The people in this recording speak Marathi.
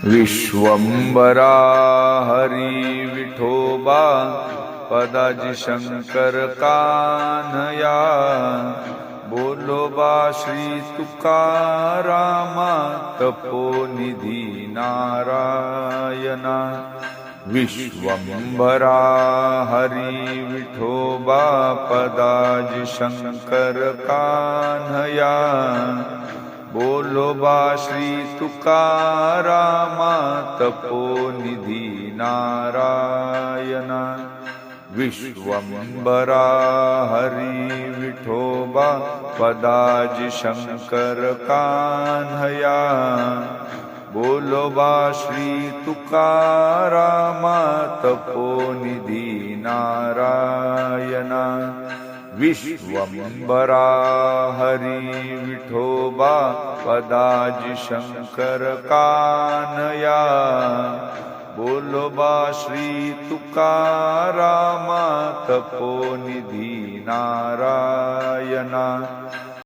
विश्वंभरा हरी विठोबा पदाजी शंकर कान्हया बोलोबा श्री तुकारामा तपोनिधी नारायणा विश्वंभरा हरी विठोबा पदाजी शंकर कान्हया बोलोबा श्री तुकारामा तपोनिधी नारायणा विश्वंभरा हरी विठोबा पदाजी शंकर कान्हया बोलोबा श्री तुकारामा तपोनिधी नारायणा विश्वंभरा हरी विठोबा पदाजी शंकर कान्हया बोलोबा श्री तुकारामा तपोनिधी नारायणा